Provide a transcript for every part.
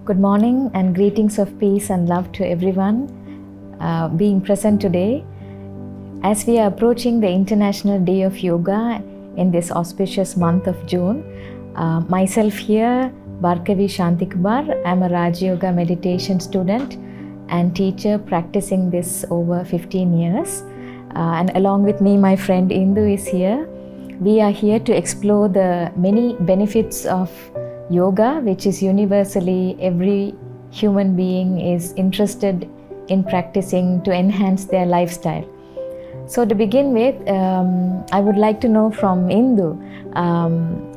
Good morning and greetings of peace and love to everyone being present today. As we are approaching the International Day of Yoga in this auspicious month of June, myself here, Bhargavi Shantikumar, I am a Raj Yoga meditation student and teacher practicing this over 15 years. And along with me, my friend Indu is here. We are here to explore the many benefits of yoga, which is universally every human being is interested in practicing to enhance their lifestyle. So to begin with, I would like to know from Indu,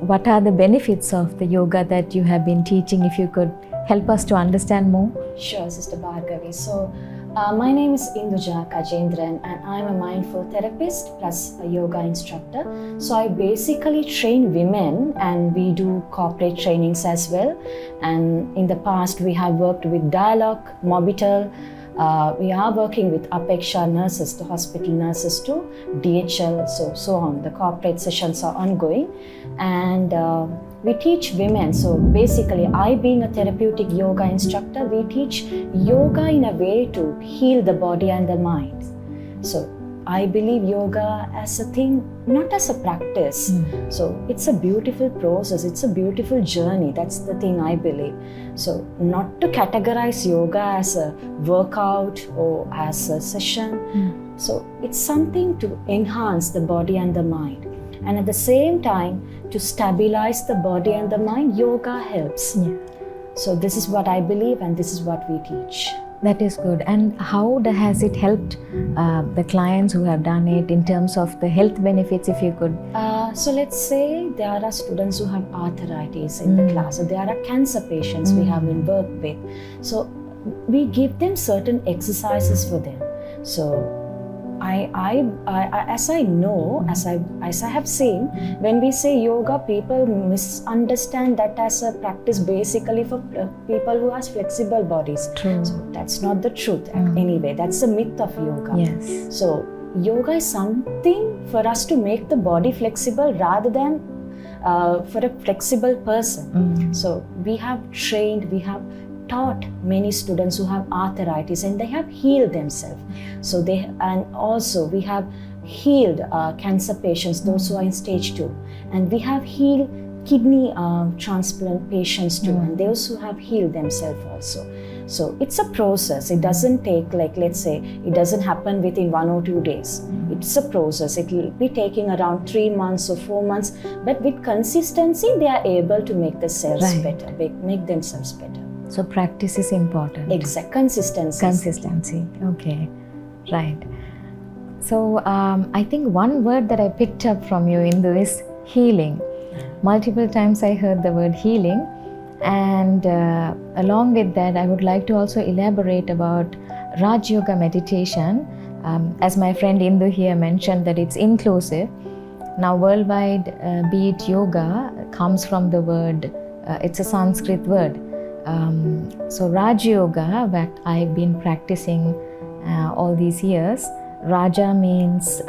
what are the benefits of the yoga that you have been teaching, if you could help us to understand more? Sure, Sister Bhargavi. So, my name is Induja Kajendran and I'm a mindful therapist plus a yoga instructor. So, I basically train women and we do corporate trainings as well. And in the past, we have worked with Dialogue, Mobitel. We are working with Apeksha nurses to hospital nurses to DHL, so on. The corporate sessions are ongoing. And we teach women. So basically, I being a therapeutic yoga instructor, we teach yoga in a way to heal the body and the mind. So I believe yoga as a thing, not as a practice. So it's a beautiful process, it's a beautiful journey. That's the thing I believe. So not to categorize yoga as a workout or as a session. So it's something to enhance the body and the mind. And at the same time, to stabilize the body and the mind, yoga helps. So this is what I believe and this is what we teach. That is good. And how has it helped the clients who have done it in terms of the health benefits, if you could? So let's say there are students who have arthritis in the class, or there are cancer patients we have been worked with. So we give them certain exercises for them. So as I have seen, when we say yoga, people misunderstand that as a practice basically for people who has flexible bodies. True. So that's not the truth anyway. That's the myth of yoga. Yes. So yoga is something for us to make the body flexible rather than for a flexible person. So we have trained, we have taught many students who have arthritis and they have healed themselves. So we have healed cancer patients, those who are in stage 2, and we have healed kidney transplant patients too, and those who have healed themselves also. So it's a process. It doesn't take, like, let's say, it doesn't happen within 1 or 2 days. It's a process. It will be taking around 3 months or 4 months, but with consistency, they are able to make the cells better, make themselves better. So practice is important. Exact consistency. Consistency. Okay, right. So I think one word that I picked up from you, Indu, is healing. Multiple times I heard the word healing, and along with that, I would like to also elaborate about Raj Yoga meditation. As my friend Indu here mentioned, that it's inclusive. Now, worldwide, be it yoga, comes from the word. It's a Sanskrit word. So Raj Yoga, that I've been practicing all these years, Raja means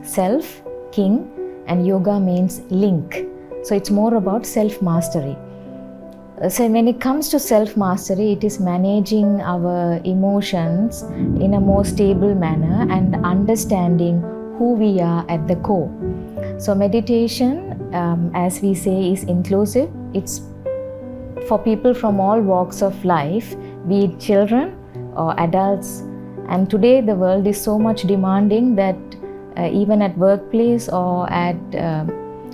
self, king, and yoga means link. So it's more about self-mastery. So when it comes to self-mastery, it is managing our emotions in a more stable manner and understanding who we are at the core. So meditation, as we say, is inclusive. It's for people from all walks of life, be it children or adults. And today the world is so much demanding that even at workplace or at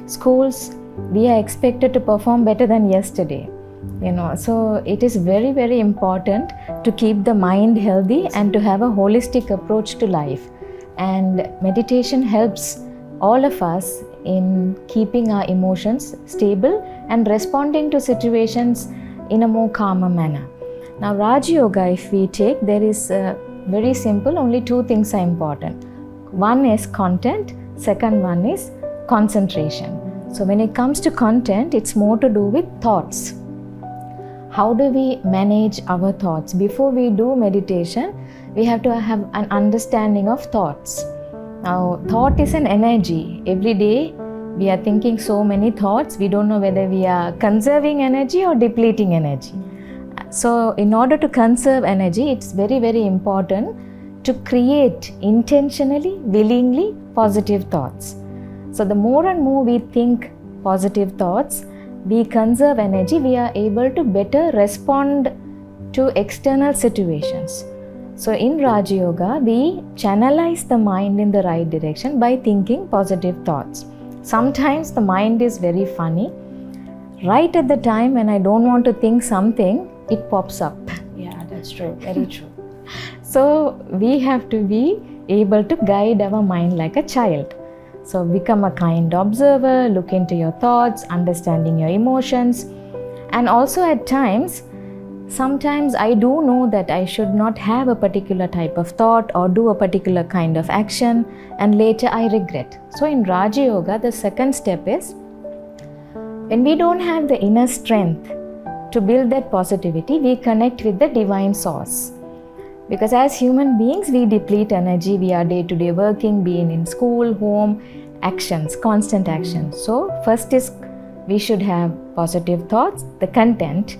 schools, we are expected to perform better than yesterday. So it is very, very important to keep the mind healthy and to have a holistic approach to life. And meditation helps all of us in keeping our emotions stable and responding to situations in a more calmer manner. Now, Raj Yoga, if we take, there is very simple, only 2 things are important. One is content, second one is concentration. So when it comes to content, it's more to do with thoughts. How do we manage our thoughts? Before we do meditation, we have to have an understanding of thoughts. Now, thought is an energy. Every day, we are thinking so many thoughts. We don't know whether we are conserving energy or depleting energy. So in order to conserve energy, it's very, very important to create intentionally, willingly positive thoughts. So the more and more we think positive thoughts, we conserve energy, we are able to better respond to external situations. So in Raja Yoga, we channelize the mind in the right direction by thinking positive thoughts. Sometimes the mind is very funny. Right at the time when I don't want to think something, it pops up. Yeah, that's true. Very true. So we have to be able to guide our mind like a child. So become a kind observer, look into your thoughts, understanding your emotions. And also at times, sometimes I do know that I should not have a particular type of thought or do a particular kind of action, and later I regret. So in Raja Yoga, the second step is, when we don't have the inner strength to build that positivity, we connect with the divine source. Because as human beings, we deplete energy. We are day-to-day working, being in school, home, actions, constant actions. So first is, we should have positive thoughts, the content,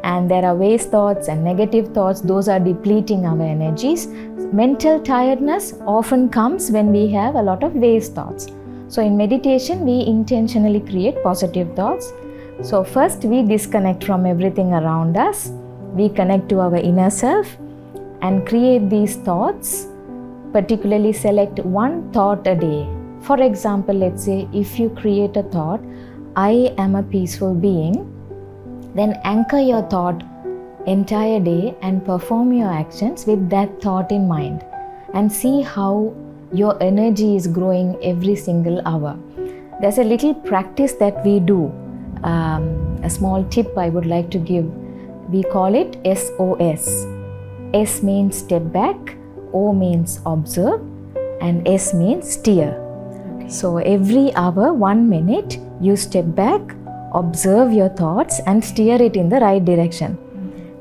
and there are waste thoughts and negative thoughts. Those are depleting our energies. Mental tiredness often comes when we have a lot of waste thoughts. So in meditation, we intentionally create positive thoughts. So first we disconnect from everything around us. We connect to our inner self and create these thoughts. Particularly select one thought a day. For example, let's say if you create a thought, I am a peaceful being, then anchor your thought entire day and perform your actions with that thought in mind, and see how your energy is growing every single hour. There's a little practice that we do, a small tip I would like to give. We call it SOS. S means step back, O means observe, and S means steer. Okay. So every hour, 1 minute, you step back, observe your thoughts and steer it in the right direction.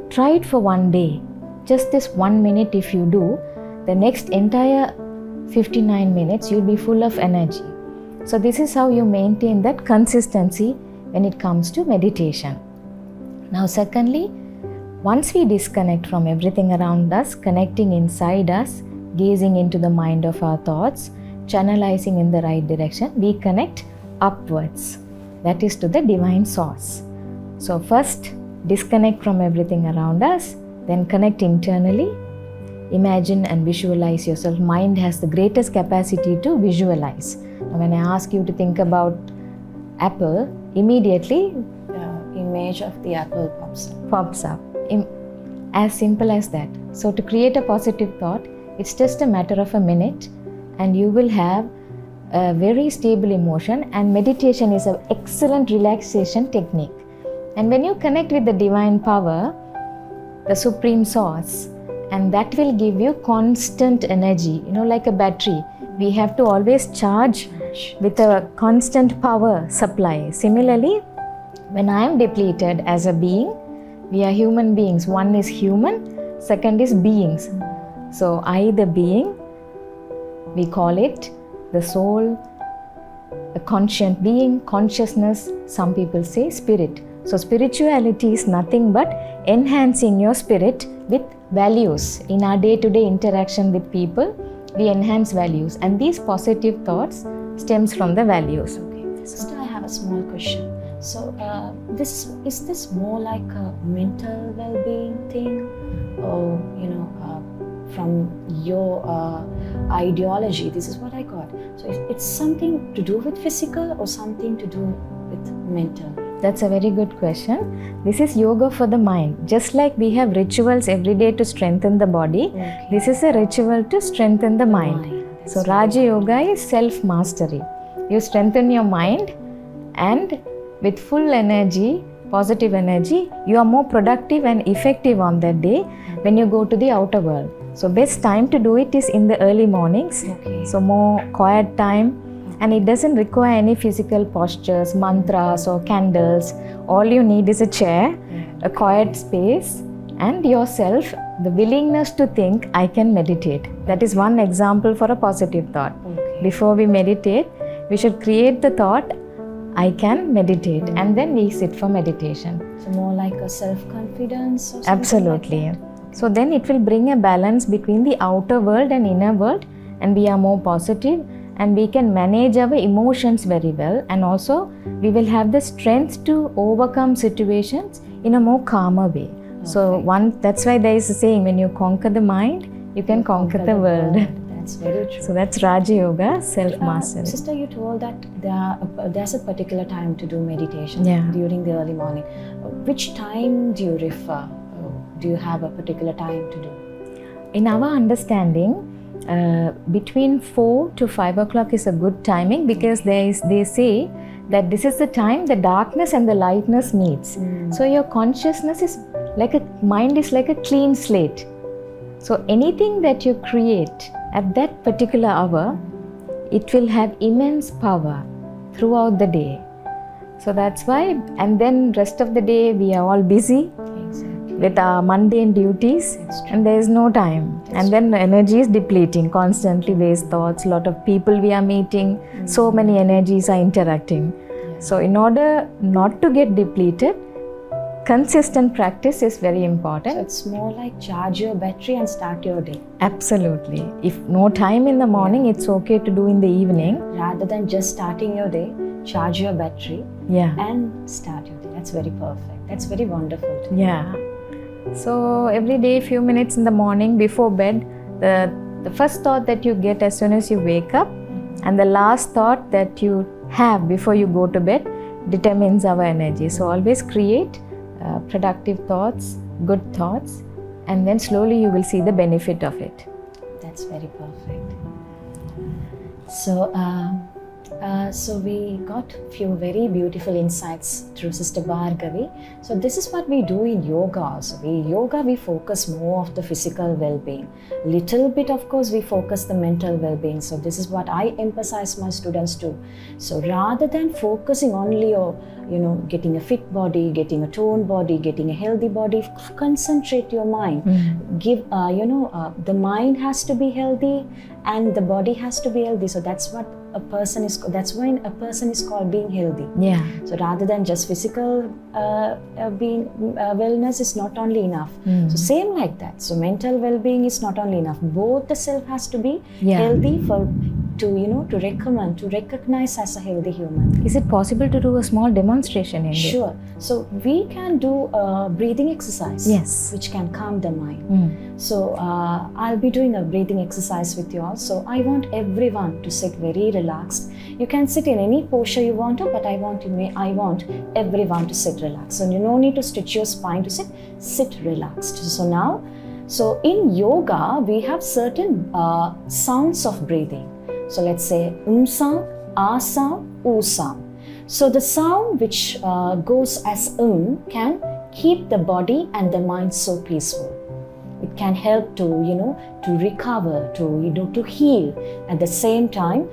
Try it for 1 day. Just this 1 minute if you do, the next entire 59 minutes you'll be full of energy. So this is how you maintain that consistency when it comes to meditation. Now secondly, once we disconnect from everything around us, connecting inside us, gazing into the mind of our thoughts, channelizing in the right direction, we connect upwards. That is to the divine source. So first, disconnect from everything around us, then connect internally. Imagine and visualize yourself. Mind has the greatest capacity to visualize. Now, when I ask you to think about apple, immediately The image of the apple pops up. As simple as that. So to create a positive thought, it's just a matter of a minute and you will have a very stable emotion. And meditation is an excellent relaxation technique. And when you connect with the divine power, the supreme source, and that will give you constant energy, like a battery. We have to always charge with a constant power supply. Similarly, when I am depleted as a being, we are human beings. One is human, second is beings. So I, the being, we call it the soul, a conscient being, consciousness, some people say spirit. So spirituality is nothing but enhancing your spirit with values. In our day-to-day interaction with people, we enhance values, and these positive thoughts stems from the values. Okay. Sister, I have a small question. So is this more like a mental well-being thing, or from your ideology? This is what I got. So it's something to do with physical or something to do with mental? That's a very good question. This is yoga for the mind. Just like we have rituals every day to strengthen the body, okay, this is a ritual to strengthen the mind. So Raja Yoga is self-mastery. You strengthen your mind, and with full energy, positive energy, you are more productive and effective on that day when you go to the outer world. So best time to do it is in the early mornings. Okay. So more quiet time. And it doesn't require any physical postures, mantras or candles. All you need is a chair, a quiet space, and yourself, the willingness to think, I can meditate. That is one example for a positive thought. Okay. Before we meditate, we should create the thought, I can meditate, and then we sit for meditation. So more like a self-confidence or something. Absolutely. Like that? So then it will bring a balance between the outer world and inner world, and we are more positive, and we can manage our emotions very well, and also we will have the strength to overcome situations in a more calmer way. So that's why there is a saying, when you conquer the mind, you can conquer the world. That's very true. So that's Raja Yoga, self-mastery. Sister, you told that there's a particular time to do meditation during the early morning. Which time do you refer? Do you have a particular time to do? In our understanding, between 4 to 5 o'clock is a good timing, because they say that this is the time the darkness and the lightness meets. So your consciousness is mind is like a clean slate. So anything that you create at that particular hour, it will have immense power throughout the day. So that's why, and then rest of the day we are all busy with our mundane duties, and there is no time. And then energy is depleting, constantly waste thoughts, lot of people we are meeting, so many energies are interacting. So in order not to get depleted, consistent practice is very important. So it's more like charge your battery and start your day. Absolutely. If no time in the morning, it's okay to do in the evening. Rather than just starting your day, charge your battery and start your day. That's very perfect. That's very wonderful too. Yeah. So every day, few minutes in the morning before bed, the first thought that you get as soon as you wake up, and the last thought that you have before you go to bed determines our energy. So always create productive thoughts, good thoughts, and then slowly you will see the benefit of it. That's very perfect. So we got few very beautiful insights through Sister Bhargavi. So this is what we do in yoga also. We focus more of the physical well-being. Little bit, of course, we focus the mental well-being. So this is what I emphasize my students to. So rather than focusing only on, getting a fit body, getting a toned body, getting a healthy body, concentrate your mind. Give, the mind has to be healthy and the body has to be healthy. So that's when a person is called being healthy. Yeah. So rather than just physical wellness is not only enough. So same like that. So mental well-being is not only enough. Both the self has to be healthy to recognize as a healthy human. Is it possible to do a small demonstration in Sure. So we can do a breathing exercise. Yes. Which can calm the mind. So I'll be doing a breathing exercise with you all. So I want everyone to sit very relaxed. You can sit in any posture you want to, but I want everyone to sit relaxed. So you no need to stretch your spine to sit relaxed. So in yoga, we have certain sounds of breathing. So let's say sound, sound, sound. So the sound which goes as can keep the body and the mind so peaceful. It can help to recover, to heal. At the same time,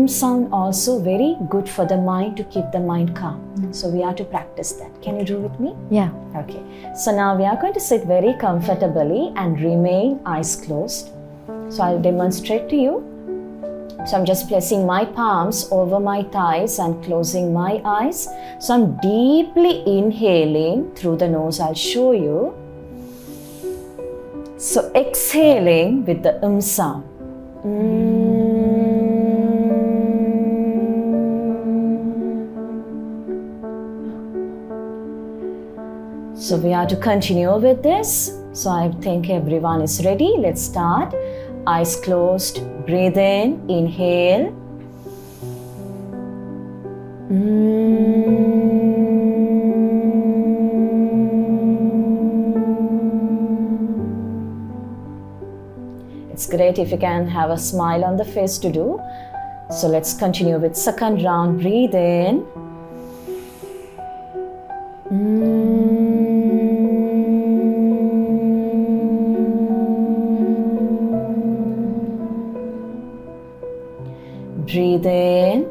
sound also very good for the mind, to keep the mind calm. So we are to practice that. Can you do with me? Yeah. Okay. So now we are going to sit very comfortably and remain eyes closed. So I'll demonstrate to you. So I'm just placing my palms over my thighs and closing my eyes. So I'm deeply inhaling through the nose. I'll show you. So exhaling with the sound. So we are to continue with this. So I think everyone is ready. Let's start. Eyes closed. Breathe in. Inhale. It's great if you can have a smile on the face to do. So let's continue with second round. Breathe in. Breathe in.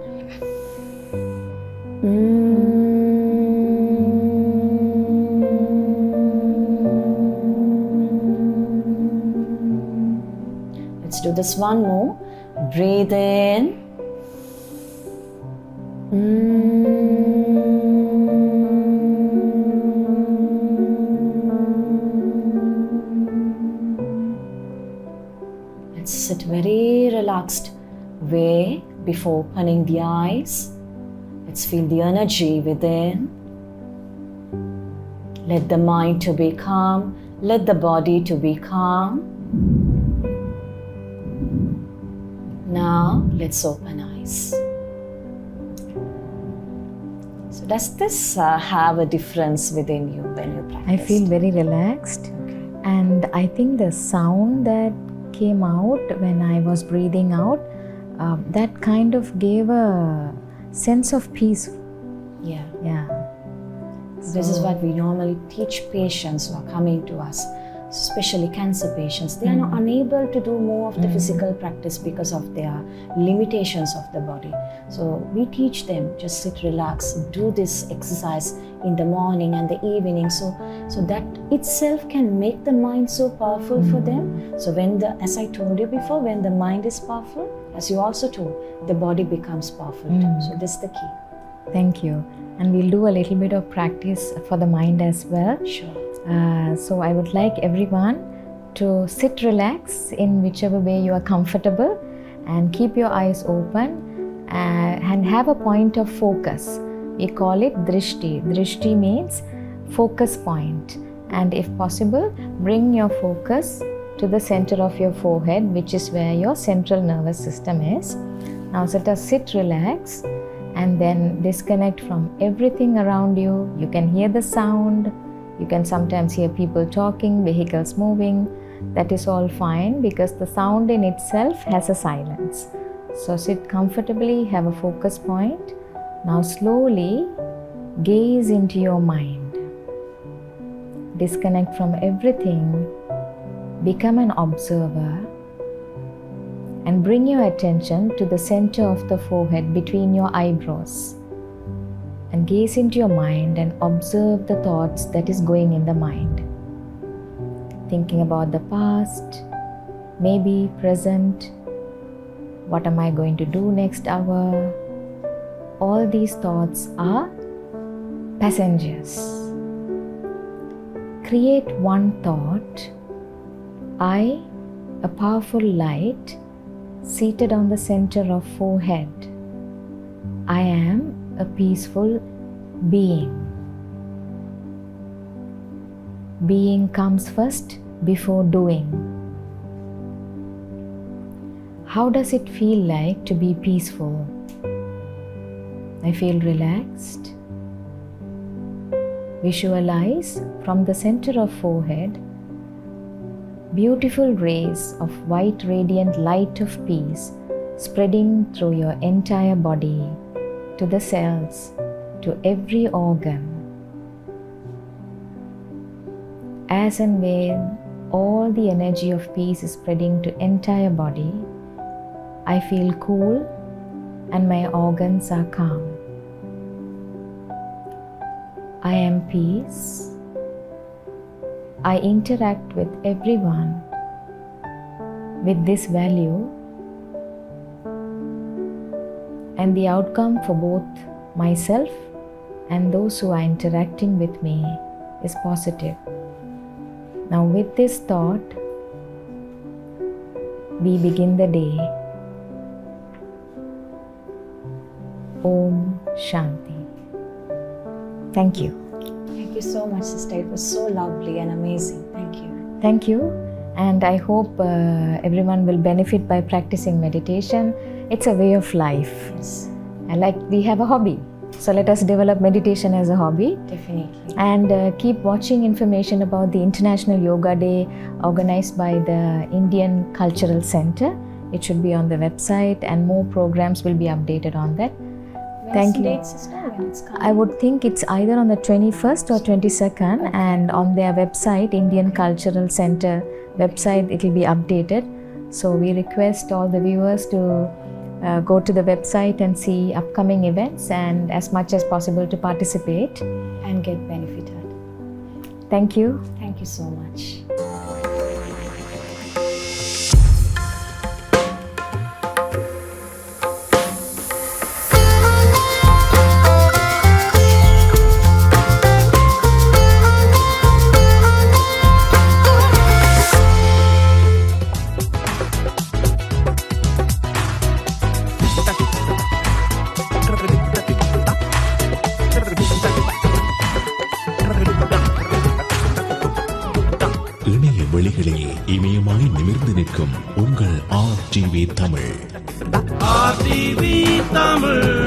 Let's do this one more. Breathe in. before opening the eyes, let's feel the energy within. Let the mind to be calm, let the body to be calm. Now let's open eyes. So does this have a difference within you when you practice? I feel very relaxed, and I think the sound that came out when I was breathing out, that kind of gave a sense of peace. Yeah. Yeah. This is what we normally teach patients who are coming to us, especially cancer patients. They are not unable to do more of the physical practice because of their limitations of the body. So we teach them, just sit, relax, do this exercise in the morning and the evening. So that itself can make the mind so powerful for them. So as I told you before, when the mind is powerful, as you also told, the body becomes powerful too. So this is the key. Thank you. And we'll do a little bit of practice for the mind as well. Sure. So I would like everyone to sit relax in whichever way you are comfortable, and keep your eyes open and have a point of focus. We call it drishti. Drishti means focus point. And if possible, bring your focus to the center of your forehead, which is where your central nervous system is. Now let us sit relax and then disconnect from everything around you. You can hear the sound. You can sometimes hear people talking, vehicles moving. That is all fine because the sound in itself has a silence. So sit comfortably, have a focus point. Now slowly gaze into your mind. Disconnect from everything. Become an observer. And bring your attention to the center of the forehead between your eyebrows. And gaze into your mind and observe the thoughts that is going in the mind. Thinking about the past, maybe present, what am I going to do next hour? All these thoughts are passengers. Create one thought, I, a powerful light, seated on the center of forehead. I am a peaceful being. Being comes first before doing. How does it feel like to be peaceful? I feel relaxed. Visualize from the center of forehead beautiful rays of white radiant light of peace spreading through your entire body, to the cells, to every organ. As and when all the energy of peace is spreading to entire body, I feel cool and my organs are calm. I am peace. I interact with everyone with this value, and the outcome for both myself and those who are interacting with me is positive. Now with this thought, we begin the day. Om Shanti. Thank you. Thank you so much, sister. It was so lovely and amazing. Thank you. Thank you. And I hope everyone will benefit by practicing meditation. It's a way of life. Yes. And like we have a hobby. So let us develop meditation as a hobby. Definitely. And keep watching information about the International Yoga Day organized by the Indian Cultural Center. It should be on the website, and more programs will be updated on that. Thank you. Date, sister, when it's coming? I would think it's either on the 21st or 22nd, and on their website, Indian Cultural Center website, it will be updated. So we request all the viewers to go to the website and see upcoming events, and as much as possible to participate and get benefited. Thank you. Thank you so much. வெளிகளில் இமயமாய் நிமிர்ந்து நிற்கும் உங்கள் RTV Tamil. RTV Tamil.